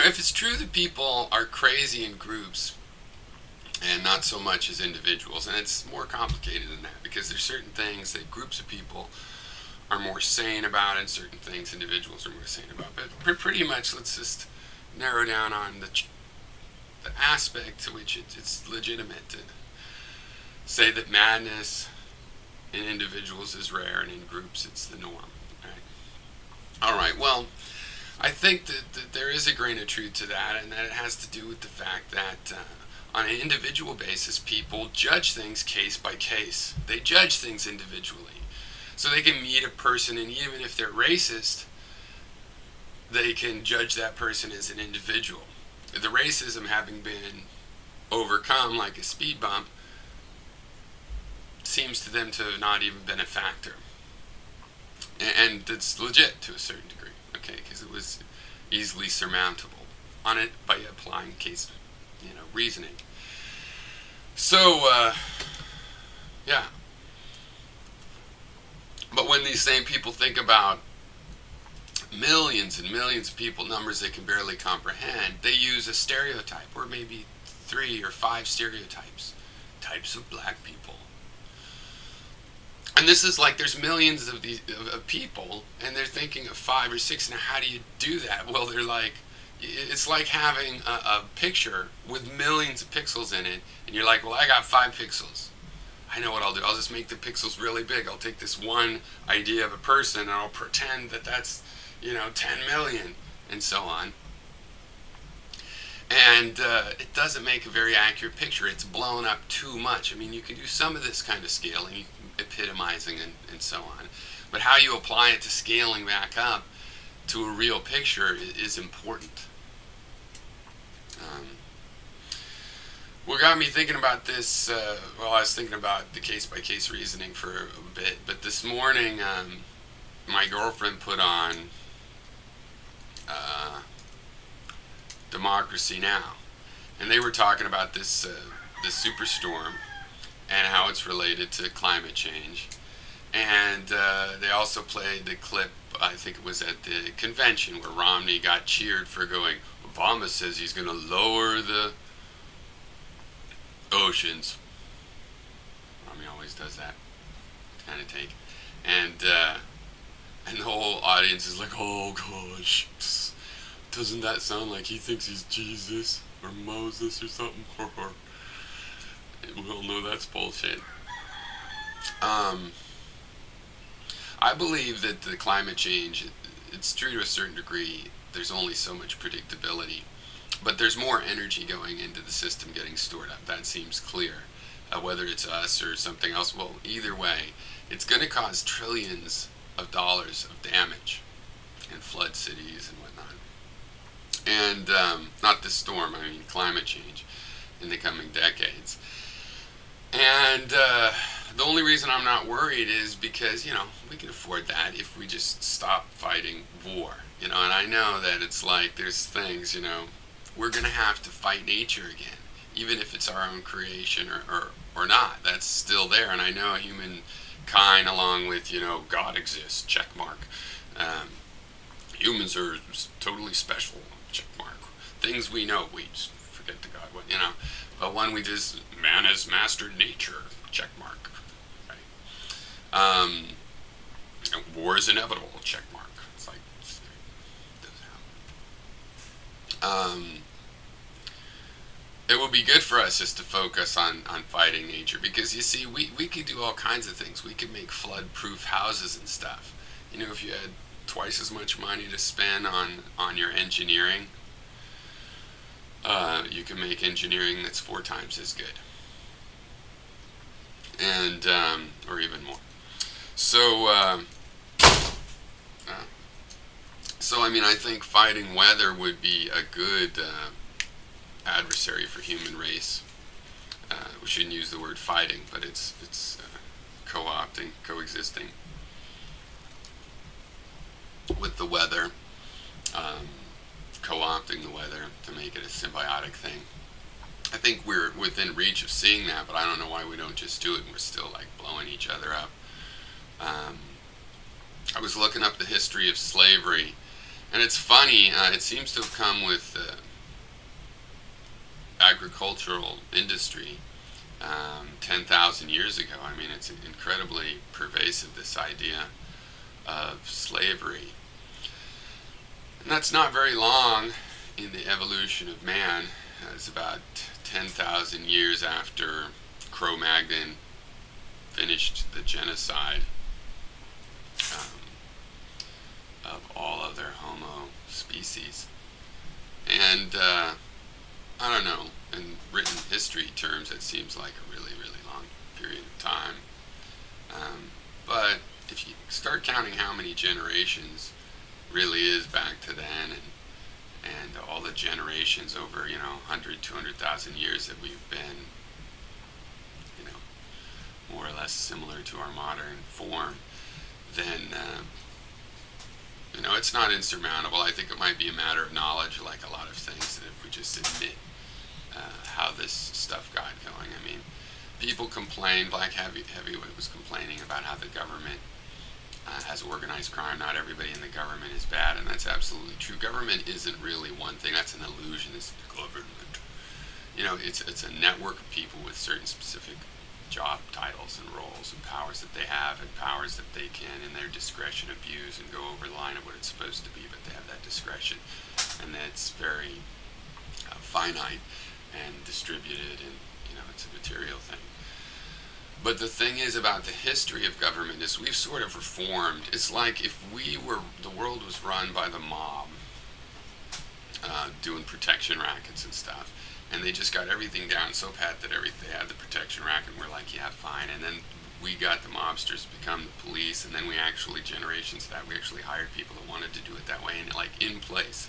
if it's true that people are crazy in groups and not so much as individuals, and it's more complicated than that because there's certain things that groups of people are more sane about and certain things individuals are more sane about. But pretty much, let's just narrow down on the aspect to which it's legitimate to say that madness in individuals is rare and in groups it's the norm. Right? All right, well, I think that there is a grain of truth to that, and that it has to do with the fact that on an individual basis, people judge things case by case. They judge things individually. So they can meet a person, and even if they're racist, they can judge that person as an individual. The racism having been overcome like a speed bump seems to them to have not even been a factor. And it's legit to a certain degree, okay, because it was easily surmountable on it by applying case, reasoning. So, yeah. But when these same people think about millions and millions of people, numbers they can barely comprehend, they use a stereotype, or maybe 3 or 5 stereotypes, types of black people. And this is like there's millions of these of people, and they're thinking of 5 or 6. Now, how do you do that? Well, they're like, it's like having a picture with millions of pixels in it, and you're like, well, I got 5 pixels. I know what I'll do. I'll just make the pixels really big. I'll take this one idea of a person, and I'll pretend that that's, 10 million, and so on. And it doesn't make a very accurate picture. It's blown up too much. I mean, you can do some of this kind of scaling, epitomizing, and so on. But how you apply it to scaling back up to a real picture is important. What got me thinking about this, I was thinking about the case-by-case reasoning for a bit, but this morning my girlfriend put on Democracy Now! And they were talking about this superstorm and how it's related to climate change. And they also played the clip, I think it was at the convention, where Romney got cheered for going, Obama says he's going to lower the oceans. Romney always does that kind of take. And the whole audience is like, oh gosh, doesn't that sound like he thinks he's Jesus or Moses or something? We all know that's bullshit. I believe that the climate change, it's true to a certain degree. There's only so much predictability. But there's more energy going into the system getting stored up. That seems clear. Whether it's us or something else, well, either way, it's going to cause trillions of dollars of damage and flood cities and whatnot. And not this storm, I mean climate change in the coming decades. And the only reason I'm not worried is because, we can afford that if we just stop fighting war. And I know that it's like there's things, we're going to have to fight nature again, even if it's our own creation or not. That's still there. And I know humankind, along with, God exists, check mark. Humans are totally special, check mark. Things we know, we just forget the God, But when we just, man has mastered nature, check mark. Right? War is inevitable, check mark. It's like, it does happen. It would be good for us just to focus on fighting nature, because you see, we could do all kinds of things. We could make flood-proof houses and stuff. If you had twice as much money to spend on your engineering, you can make engineering that's 4 times as good, and or even more. So I think fighting weather would be a good adversary for human race. We shouldn't use the word fighting, but it's co-opting, coexisting with the weather, co-opting the weather to make it a symbiotic thing. I think we're within reach of seeing that, but I don't know why we don't just do it, and we're still like blowing each other up. I was looking up the history of slavery, And it's funny, it seems to have come with agricultural industry 10,000 years ago. I mean, it's incredibly pervasive, this idea of slavery. And that's not very long in the evolution of man. It's about 10,000 years after Cro-Magnon finished the genocide of all other Homo species. And I don't know, in written history terms, it seems like a really, really long period of time. But if you start counting how many generations really is back to then, and all the generations over 100, 200,000 years that we've been more or less similar to our modern form, then it's not insurmountable. I think it might be a matter of knowledge, like a lot of things, that if we just admit how this stuff got going. I mean, people complain, Black Heavyweight was complaining about how the government has organized crime. Not everybody in the government is bad, and that's absolutely true. Government isn't really one thing. That's an illusion. It's government. It's a network of people with certain specific job titles and roles and powers that they have, and powers that they can, in their discretion, abuse and go over the line of what it's supposed to be, but they have that discretion, and that's very finite and distributed, and it's a material thing. But the thing is about the history of government is we've sort of reformed. It's like if the world was run by the mob, doing protection rackets and stuff, and they just got everything down so pat that they had the protection racket, and we're like, yeah, fine. And then we got the mobsters to become the police, and then we actually, generations of that, we actually hired people that wanted to do it that way, and in place.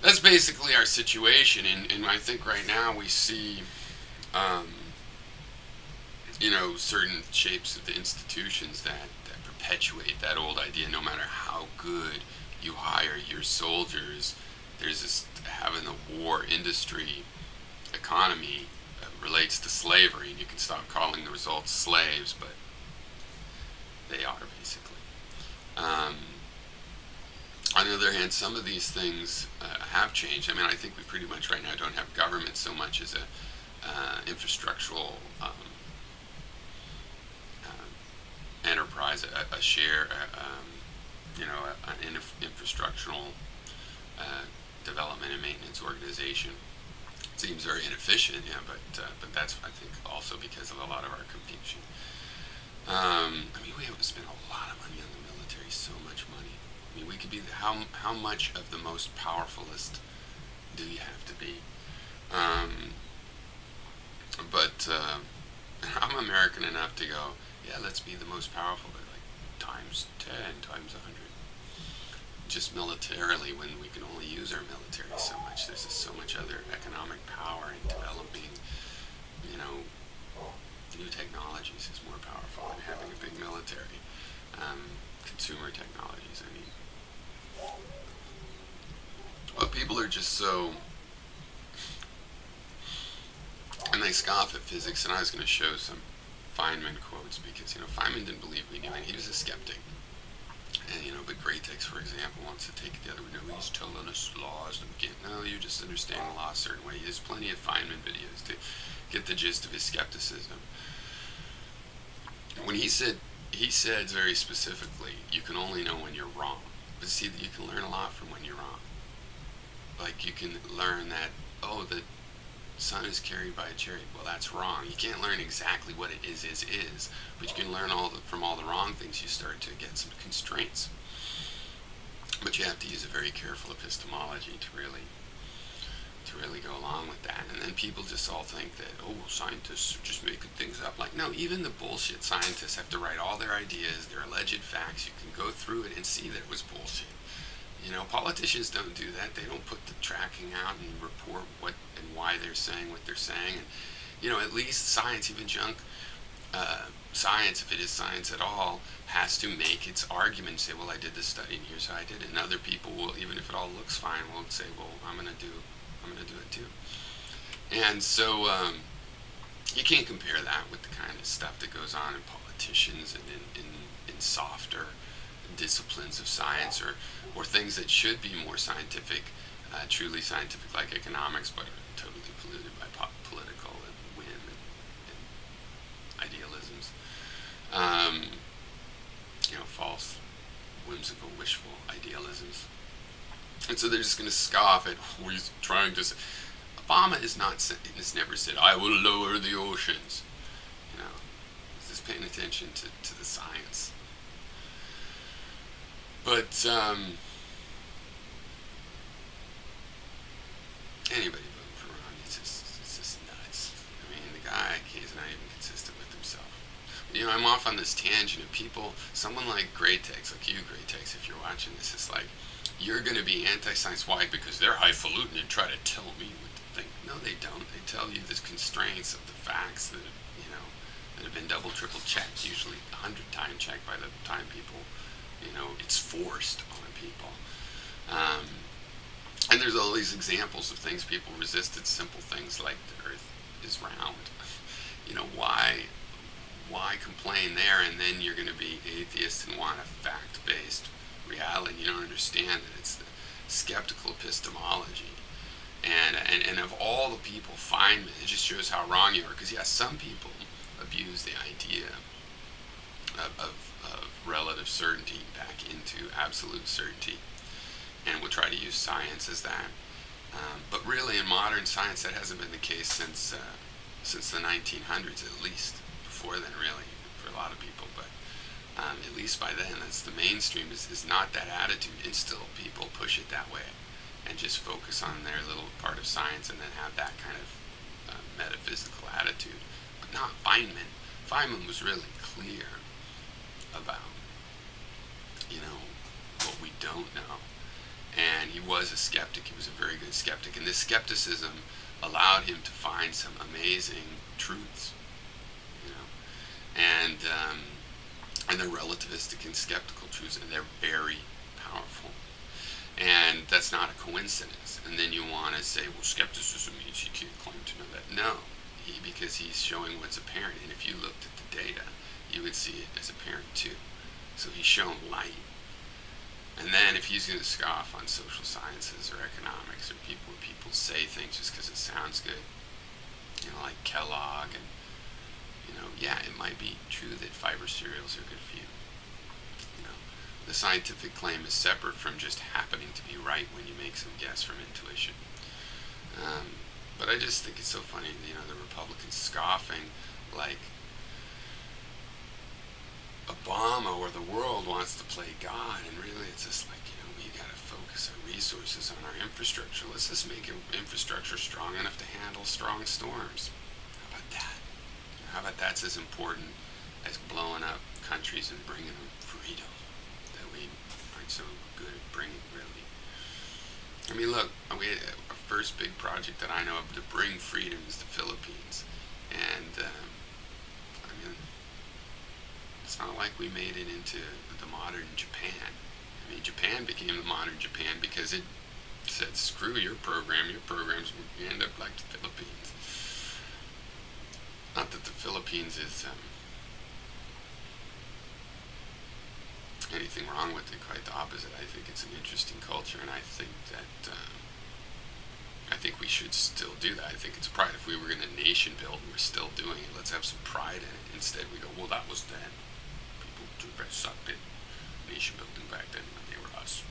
That's basically our situation, and I think right now we see, certain shapes of the institutions that perpetuate that old idea. No matter how good you hire your soldiers, there's this, having the war industry economy relates to slavery, and you can stop calling the results slaves, but they are basically. On the other hand, some of these things have changed. I mean, I think we pretty much right now don't have government so much as a infrastructural enterprise, a share, an infrastructural development and maintenance organization. It seems very inefficient, yeah, but that's, I think, also because of a lot of our confusion. I mean, we have to spend a lot of money on the military, so much money. I mean, we could be how much of the most powerfulest do you have to be? But I'm American enough to go, yeah, let's be the most powerful, but like times 10, times 100. Just militarily, when we can only use our military so much. There's just so much other economic power in developing, new technologies is more powerful than having a big military. Consumer technologies, I mean. Well, people are just so, and they scoff at physics, and I was going to show some Feynman quotes, because, Feynman didn't believe we knew, and he was a skeptic. And, but Greatex, for example, wants to take it the other way. No, he's telling us laws. No, you just understand the law a certain way. There's plenty of Feynman videos to get the gist of his skepticism. When he said very specifically, you can only know when you're wrong. But see, you can learn a lot from when you're wrong. Like, you can learn that, the sun is carried by a chariot. Well, that's wrong. You can't learn exactly what it is, but you can learn from all the wrong things. You start to get some constraints. But you have to use a very careful epistemology to really go along with that. And then people just all think that, scientists are just making things up. Like, no, even the bullshit scientists have to write all their ideas, their alleged facts. You can go through it and see that it was bullshit. Politicians don't do that. They don't put the tracking out and report what and why they're saying what they're saying. And, at least science, even junk science, if it is science at all, has to make its argument and say, well, I did this study and here's how I did it. And other people will, even if it all looks fine, will say, well, I'm gonna do it too. And so you can't compare that with the kind of stuff that goes on in politicians and in softer disciplines of science, or things that should be more scientific, truly scientific, like economics, but are totally polluted by political and whim and idealisms. False, whimsical, wishful idealisms. And so they're just going to scoff at what he's trying to say. Obama has never said, "I will lower the oceans." He's just paying attention to the science. But anybody voting for Romney, it's just nuts. I mean, the guy is not even consistent with himself. I'm off on this tangent of people. Someone like Greatex, like you, Greatex, if you're watching this, it's like, you're going to be anti-science. Why? Because they're highfalutin and try to tell me what to think. No, they don't. They tell you the constraints of the facts that have been double, triple checked, usually 100-time checked by the time people, it's forced on people. And there's all these examples of things people resisted, simple things like the earth is round. Why complain there, and then you're going to be atheist and want a fact-based reality? You don't understand that it's the skeptical epistemology. And of all the people, Feynman, it just shows how wrong you are. Because, some people abuse the idea of relative certainty back into absolute certainty, and will try to use science as that. But really, in modern science, that hasn't been the case since the 1900s, at least. Before then, really, for a lot of people. But at least by then, that's the mainstream, is not that attitude. And still, people push it that way and just focus on their little part of science and then have that kind of metaphysical attitude. But not Feynman. Feynman was really clear about, what we don't know. And he was a skeptic. He was a very good skeptic. And this skepticism allowed him to find some amazing truths. And they're relativistic and skeptical truths, and they're very powerful. And that's not a coincidence. And then you want to say, well, skepticism means you can't claim to know that. No, because he's showing what's apparent. And if you looked at the data, you would see it as apparent too. So he's shown light. And then if he's going to scoff on social sciences or economics, or people say things just because it sounds good, like Kellogg, and it might be true that fiber cereals are good for you. The scientific claim is separate from just happening to be right when you make some guess from intuition. But I just think it's so funny, the Republicans scoffing like Obama or the world wants to play God, and really it's just like, we got to focus our resources on our infrastructure. Let's just make infrastructure strong enough to handle strong storms. How about that? How about that's as important as blowing up countries and bringing them freedom that we aren't so good at bringing, really? I mean, look, our first big project that I know of to bring freedom is the Philippines. And, it's not like we made it into the modern Japan. I mean, Japan became the modern Japan because it said, screw your programs will end up like the Philippines. Not that the Philippines is anything wrong with it, quite the opposite. I think it's an interesting culture, and I think that we should still do that. I think it's pride. If we were going to nation build and we're still doing it, let's have some pride in it. Instead, we go, well, that was then. People sucked at nation building back then when they were us.